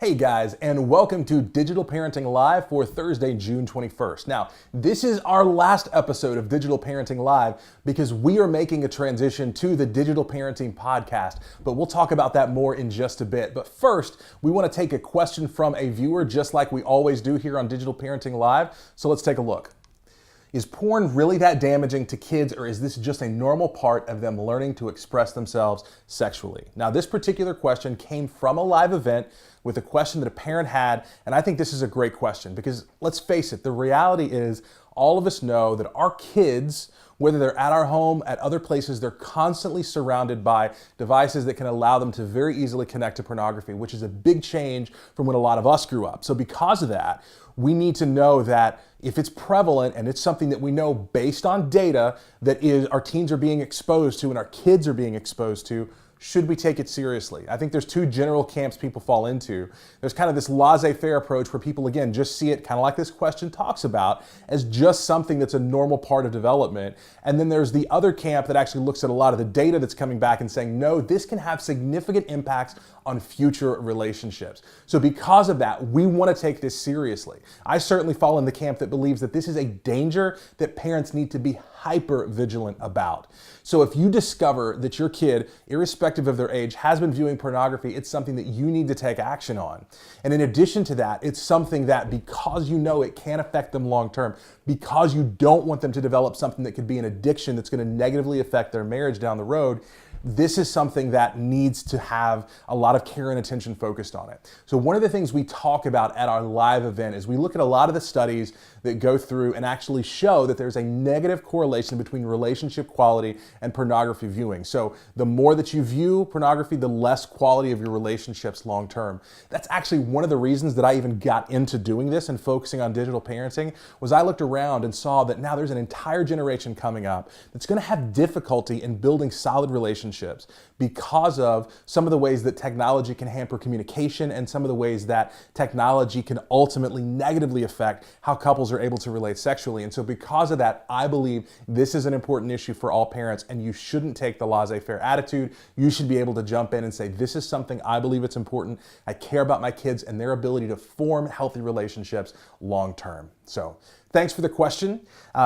Hey guys, and welcome to Digital Parenting Live for Thursday, June 21st. Now, this is our last episode of Digital Parenting Live because we are making a transition to the Digital Parenting podcast, but we'll talk about that more in just a bit. But first, we want to take a question from a viewer just like we always do here on Digital Parenting Live. So let's take a look. Is porn really that damaging to kids, or is this just a normal part of them learning to express themselves sexually? Now, this particular question came from a live event with a question that a parent had, and I think this is a great question because let's face it, the reality is all of us know that our kids, whether they're at our home, at other places, they're constantly surrounded by devices that can allow them to very easily connect to pornography, which is a big change from when a lot of us grew up. So because of that, we need to know that if it's prevalent and it's something that we know based on data that is our teens are being exposed to and our kids are being exposed to, should we take it seriously? I think there's two general camps people fall into. There's kind of this laissez-faire approach where people, again, just see it kind of like this question talks about as just something that's a normal part of development. And then there's the other camp that actually looks at a lot of the data that's coming back and saying, no, this can have significant impacts on future relationships. So because of that, we want to take this seriously. I certainly fall in the camp that believes that this is a danger that parents need to be hyper vigilant about. So if you discover that your kid, irrespective of their age, has been viewing pornography, it's something that you need to take action on. And in addition to that, it's something that because you know it can affect them long term, because you don't want them to develop something that could be an addiction that's going to negatively affect their marriage down the road, this is something that needs to have a lot of care and attention focused on it. So one of the things we talk about at our live event is we look at a lot of the studies that go through and actually show that there's a negative correlation between relationship quality and pornography viewing. So the more that you view pornography, the less quality of your relationships long term. That's actually one of the reasons that I even got into doing this and focusing on digital parenting was I looked around and saw that now there's an entire generation coming up that's going to have difficulty in building solid relationships because of some of the ways that technology can hamper communication and some of the ways that technology can ultimately negatively affect how couples are able to relate sexually. And so because of that, I believe this is an important issue for all parents and you shouldn't take the laissez-faire attitude. You should be able to jump in and say, this is something I believe it's important. I care about my kids and their ability to form healthy relationships long term. So thanks for the question.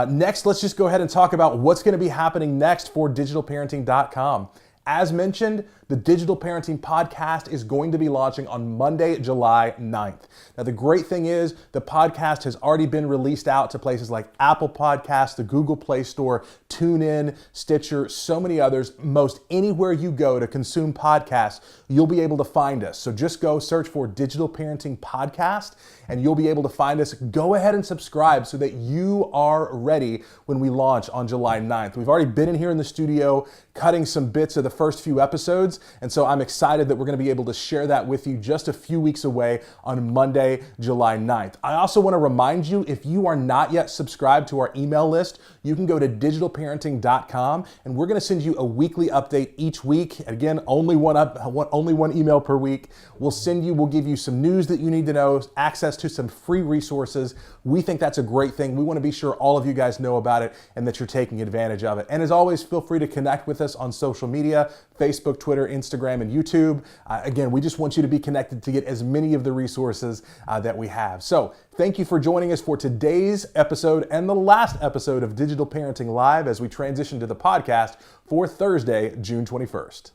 Next, let's just go ahead and talk about what's going to be happening next for DigitalParenting.com. As mentioned, the Digital Parenting Podcast is going to be launching on Monday, July 9th. Now, the great thing is the podcast has already been released out to places like Apple Podcasts, the Google Play Store, TuneIn, Stitcher, so many others. Most anywhere you go to consume podcasts, you'll be able to find us. So just go search for Digital Parenting Podcast and you'll be able to find us. Go ahead and subscribe so that you are ready when we launch on July 9th. We've already been in here in the studio cutting some bits of the first few episodes. And so I'm excited that we're going to be able to share that with you just a few weeks away on Monday, July 9th. I also want to remind you, if you are not yet subscribed to our email list, you can go to DigitalParenting.com and we're going to send you a weekly update each week. Again, only one email per week. We'll give you some news that you need to know, access to some free resources. We think that's a great thing. We want to be sure all of you guys know about it and that you're taking advantage of it. And as always, feel free to connect with us on social media, Facebook, Twitter, Instagram, and YouTube. Again, we just want you to be connected to get as many of the resources that we have. So thank you for joining us for today's episode and the last episode of Digital Parenting Live as we transition to the podcast for Thursday, June 21st.